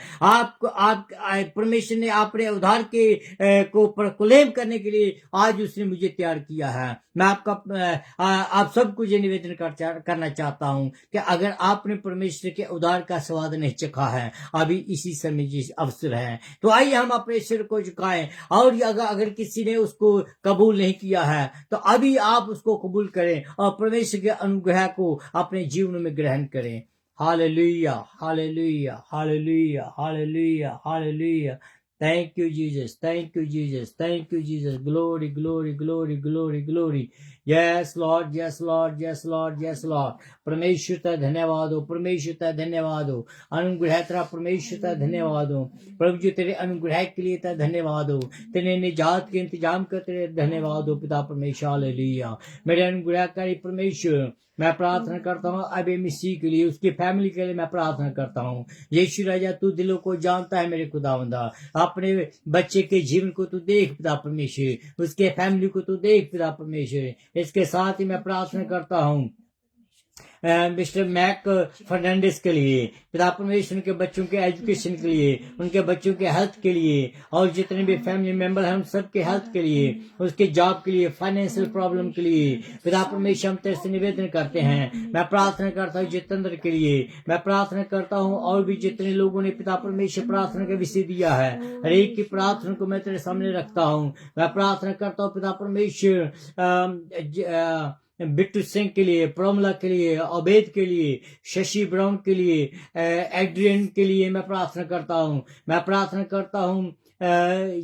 परमेश्वर ने अपने उद्धार के को प्रोक्लेम करने के लिए आज उसने मुझे तैयार किया है। मैं आप सबको ये निवेदन करना चाहता हूँ कि अगर आपने परमेश्वर के उद्धार का स्वाद नहीं चखा है, अभी इसी समय जिस अवसर है, तो आइए हम अपने सिर को झुकाएं। और अगर किसी ने उसको कबूल नहीं किया है तो अभी आप उसको कबूल करें और परमेश्वर के अनुग्रह को अपने जीवन में ग्रहण करें। Hallelujah, hallelujah, hallelujah, hallelujah, hallelujah. Thank you, Jesus. Thank you, Jesus. Thank you, Jesus. Glory, glory, glory, glory, glory. Yes, Lord. Yes, Lord. Yes, Lord. Yes, Lord. परमेश्वर का धन्यवाद हो, परमेश्वर का धन्यवाद हो, अनुग्रह तेरा परमेश्वर का धन्यवाद हो। प्रभु जी, तेरे अनुग्रह के लिए तेरा धन्यवाद हो, तेरे निजात के इंतजाम का तेरे धन्यवाद हो पिता परमेश्वर। हालेलुया। मेरे अनुग्रहकारी परमेश्वर, मैं प्रार्थना करता हूँ अबे मसीह के लिए, उसकी फैमिली के लिए मैं प्रार्थना करता हूँ। यीशु राजा, तू दिलों को जानता है मेरे खुदावंदा। अपने बच्चे के जीवन को तू देख पिता परमेश्वर, उसके फैमिली को तू देख पिता परमेश्वर। इसके साथ ही मैं प्रार्थना करता हूँ मिस्टर मैक फर्नांडिस के लिए पिता परमेश्वर, उनके बच्चों के एजुकेशन के लिए, उनके बच्चों के हेल्थ के लिए, और जितने भी फैमिली मेंबर हैं उन सब के हेल्थ के लिए, उसके जॉब के लिए, फाइनेंशियल प्रॉब्लम के लिए पिता परमेश्वर हम तेरे से निवेदन करते हैं। मैं प्रार्थना करता हूँ जितेंद्र के लिए, मैं प्रार्थना करता हूँ और भी जितने लोगों ने पिता परमेश्वर प्रार्थना का विषय दिया है, हर एक की प्रार्थना को मैं तेरे सामने रखता हूँ। मैं प्रार्थना करता हूँ पिता परमेश्वर बिट्टू सिंह के लिए, प्रोमला के लिए, अबेद के लिए, शशि ब्राउन के लिए, एड्रियन के लिए मैं प्रार्थना करता हूँ। मैं प्रार्थना करता हूँ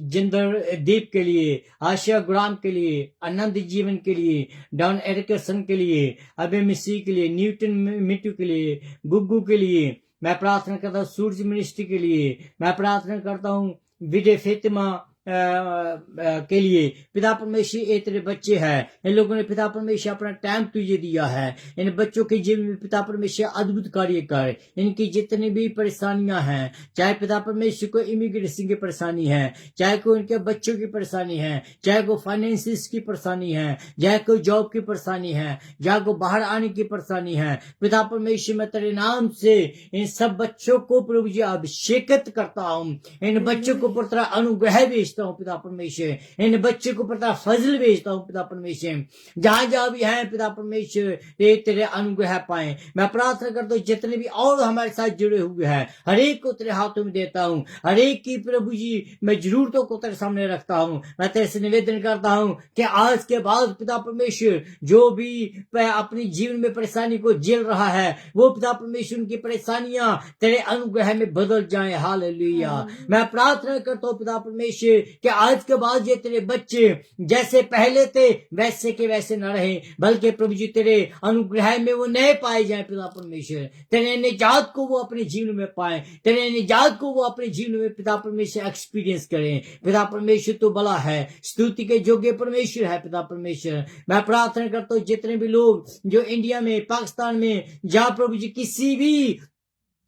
जिंदर दीप के लिए, आशिया गुलाम के लिए, आनंद जीवन के लिए, डॉन एरिकसन के लिए, अबे मिसी के लिए, न्यूटन मिट्टू के लिए, गुग्गू के लिए मैं प्रार्थना करता हूँ। सूरज मिनिस्ट्री के लिए मैं प्रार्थना करता हूँ। विजय फेतिमा के लिए पिता परमेश्वर, ये तेरे बच्चे हैं, इन लोगों ने पिता परमेश्वर अपना टाइम तुझे दिया है। इन बच्चों के जीवन में पिता परमेश्वर अद्भुत कार्य कर। इनकी जितनी भी परेशानियां हैं, चाहे पिता परमेश्वर को इमिग्रेशन की परेशानी है, चाहे को इनके बच्चों की परेशानी है, चाहे को फाइनेंसिस की परेशानी है, चाहे को जॉब की परेशानी है, चाहे को बाहर आने की परेशानी है, पिता परमेश्वर मैं तेरे नाम से इन सब बच्चों को प्रभु जी अभिषेकित करता हूँ। इन बच्चों को पर तेरा अनुग्रह भेजता भेजता हूँ पिता परमेश्वर, इन बच्चों को पिता फजल भेजता हूँ पिता परमेश्वर, जहां जहां भी हैं पिता परमेश्वर तेरे अनुग्रह पाए। मैं प्रार्थना करता हूँ जितने भी और हमारे साथ जुड़े हुए हैं हर एक को तेरे हाथों में देता हूँ, हर एक की प्रभु जी मैं जरूरतों को तेरे सामने रखता हूँ। मैं तेरे से निवेदन करता हूँ कि आज के बाद पिता परमेश्वर जो भी अपनी जीवन में परेशानी को झेल रहा है वो पिता परमेश्वर उनकी परेशानियां तेरे अनुग्रह में बदल जाएं। हालेलुया। मैं प्रार्थना करता हूँ पिता परमेश्वर कि आज के बाद ये तेरे बच्चे जैसे पहले थे वैसे के वैसे न रहे, बल्कि प्रभु जी तेरे अनुग्रह में वो नए पाए जाए पिता परमेश्वर, तेरे निजात को वो अपने जीवन में पाए, तेरे निजात को वो अपने जीवन में पिता परमेश्वर एक्सपीरियंस करें। पिता परमेश्वर तो बड़ा है, स्तुति के योग्य परमेश्वर है पिता परमेश्वर। मैं प्रार्थना करता हूँ जितने भी लोग जो इंडिया में, पाकिस्तान में, जहाँ प्रभु जी किसी भी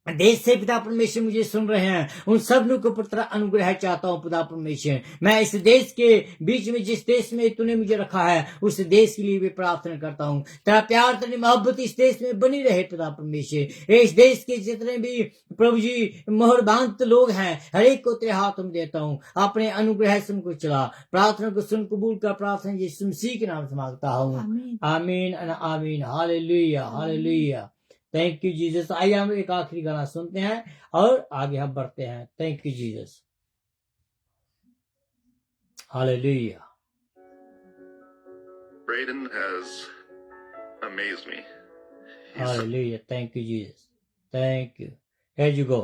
देश से पिता परमेश्वर मुझे सुन रहे हैं, उन सब को पुत्र अनुग्रह चाहता हूँ पिता परमेश्वर। मैं इस देश के बीच में, जिस देश में तूने मुझे रखा है, उस देश के लिए भी प्रार्थना करता हूँ तेरा प्यार, तेरी मोहब्बत इस देश में बनी रहे पिता परमेश्वर। इस देश के जितने भी प्रभु जी मेहरबान लोग हैं हर एक को तेरे हाथों में देता हूँ, अपने अनुग्रह से उनको चला। प्रार्थना को सुन कबूल कर, प्रार्थना यीशु मसीह के नाम से मांगता हूँ, आमीन आमीन। Hallelujah hallelujah. Thank you Jesus. आइए हम एक आखिरी गाना सुनते हैं और आगे हम बढ़ते हैं। Thank you Jesus. Hallelujah.
Braden has amazed me.
Hallelujah. Thank you, Jesus. Thank you. Here you go.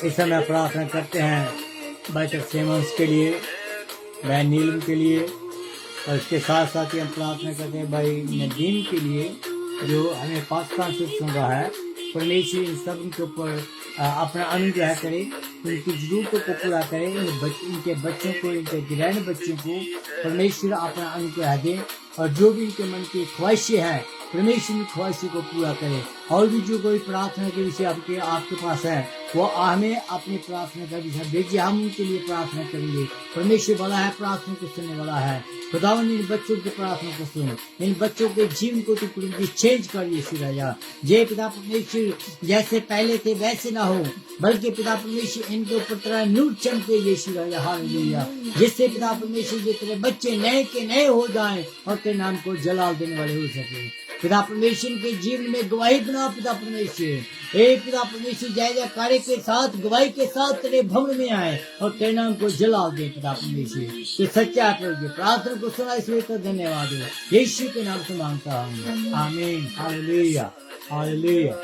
इस समय प्रार्थना करते हैं भाई सेमंस के लिए, भाई नीलम के लिए, और इसके साथ साथ ही हम प्रार्थना करते हैं भाई नदीम के लिए जो हमें पाकिस्तान से सुन रहा है। परमेश्वर इन सब के ऊपर अपना अनुग्रह करे, उनकी जरूरतों को पूरा करे, इनके बच्चों को, इनके ग्रहण बच्चों को परमेश्वर अपना अनुग्रह दे, और जो भी इनके मन की ख्वाहिशें हैं परमेश्वर की ख्वाहिशों को पूरा करे। और भी जो कोई प्रार्थना के विषय आपके पास है वो हमें अपनी प्रार्थना का विषय भेजिए, हम उनके लिए प्रार्थना करेंगे। परमेश्वर वाला है, प्रार्थना को सुनने वाला है। खुदावन इन बच्चों की प्रार्थना को सुन, इन बच्चों के जीवन को तू चेंज कर यीशु राजा। जय पिता परमेश्वर जैसे पहले थे वैसे ना हो, बल्कि पिता परमेश्वर इनके ऊपर तेरा नूर चमके यीशु राजा। हालेलुया। जिससे पिता परमेश्वर जो तेरे बच्चे नए के नए हो जाएं और तेरे नाम को जलाल देने वाले हो सके। पिता परमेश्वर के जीवन में गवाही बना पिता परमेश्वर, पिता परमेश्वर जय जयकारे के साथ, गवाही के साथ तेरे भवन में आए और तेरे नाम को जला दे पिता परमेश्वर। ये सच्चा प्रभु प्रार्थना को सुना, इसलिए तो धन्यवाद हो। यीशु के नाम से मांगता हूँ, आमीन। Hallelujah hallelujah.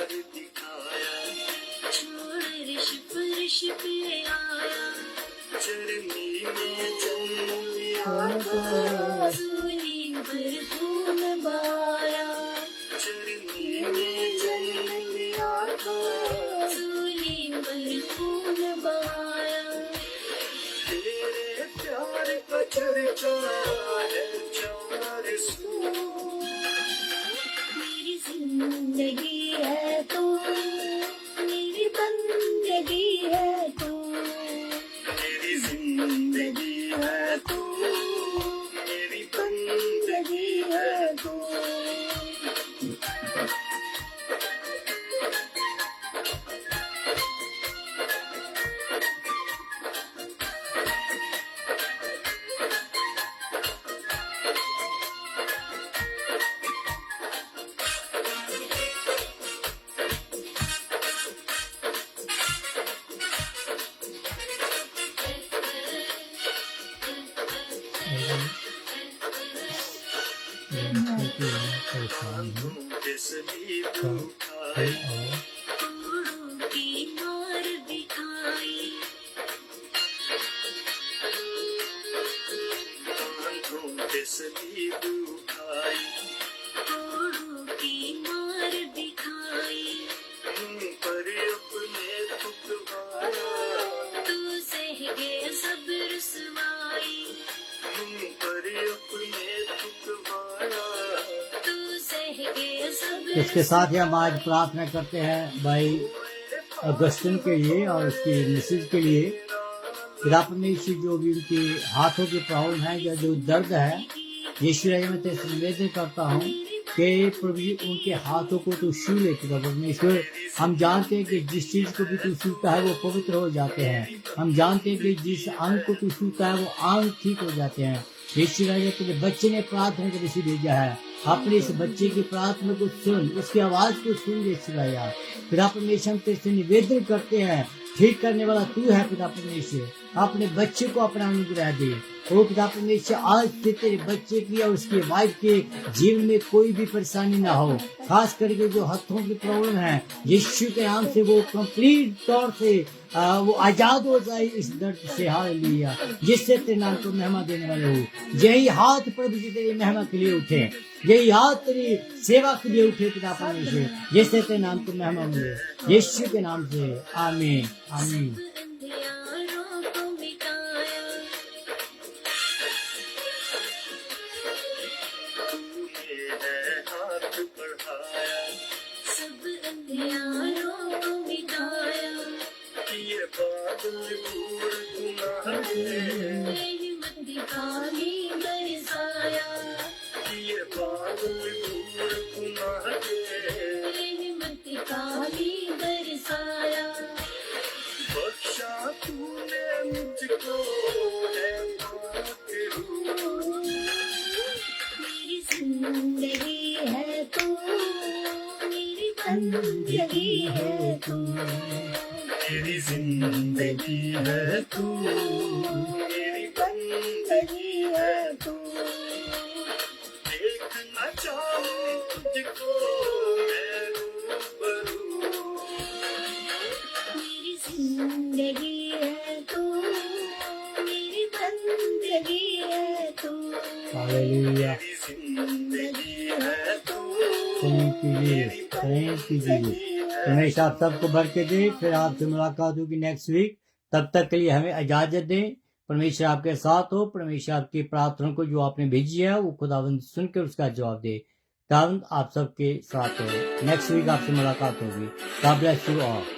मेरी जिंदगी है तू, मेरी बंदगी है तू, मेरी जिंदगी है तू, मेरी बंदगी है तू।
परेशान हूँ इसके साथ ही हम आज प्रार्थना करते हैं भाई अगस्टिन के लिए और उसकी मिसेज के लिए। खुदा परमेश्वर जो भी उनके हाथों की प्रॉब्लम है या जो दर्द है, यीशु राजा मैं तेरे से निवेदन करता हूँ कि प्रभु जी उनके हाथों को तू छू ले। खुदा परमेश्वर हम जानते हैं कि जिस चीज को भी तू छूता है वो पवित्र हो जाते हैं। हम जानते हैं कि जिस अंग को तू छूता है वो अंग ठीक हो जाते हैं। यीशु राजा तेरे बच्चे ने प्रार्थना के विषय भेजा है, अपने इस बच्चे की प्रार्थना को सुन, उसकी आवाज को सुन यीशु राजा। खुदा परमेश्वर हम तेरे से निवेदन करते हैं, ठीक करने वाला तू है खुदा परमेश्वर, अपने बच्चे को अपना अनुग्रह दे। ओ खुदा परमेश्वर आज से तेरे बच्चे की और उसके वाइफ के जीवन में कोई भी परेशानी ना हो, खास करके जो हाथों की प्रॉब्लम है, यीशु के नाम से वो कंप्लीट तौर से वो आजाद हो जाए इस दर्द से। हालेलुया, जिससे तेरे नाम को महिमा देने वाले हो। यही हाथ प्रभु जी तेरी महिमा के लिए उठे, यही हाथ तेरी सेवा के लिए उठे खुदा परमेश्वर, जिससे तेरे नाम को महिमा मिले यीशु के नाम से। आमीन आमीन।
जिंदगी है तू, मेरी जिंदगी है तू, मेरी बंदगी है तू। देखना चाहूं तुझको मैं रूबरू, मेरी जिंदगी है तू, मेरी बंदगी है तू।
हालेलुया,
जिंदगी है तू।
थैंक यू जी, थैंक यू जी। परमेश्वर आप सबको बरकत दे। फिर आपसे मुलाकात होगी नेक्स्ट वीक। तब तक के लिए हमें इजाजत दें। परमेश्वर आपके साथ हो। परमेश्वर आपकी प्रार्थना को जो आपने भेजी है वो खुदावंद सुनकर उसका जवाब दे। खुदावंद आप सबके साथ हो। नेक्स्ट वीक आपसे मुलाकात होगी। God bless you all.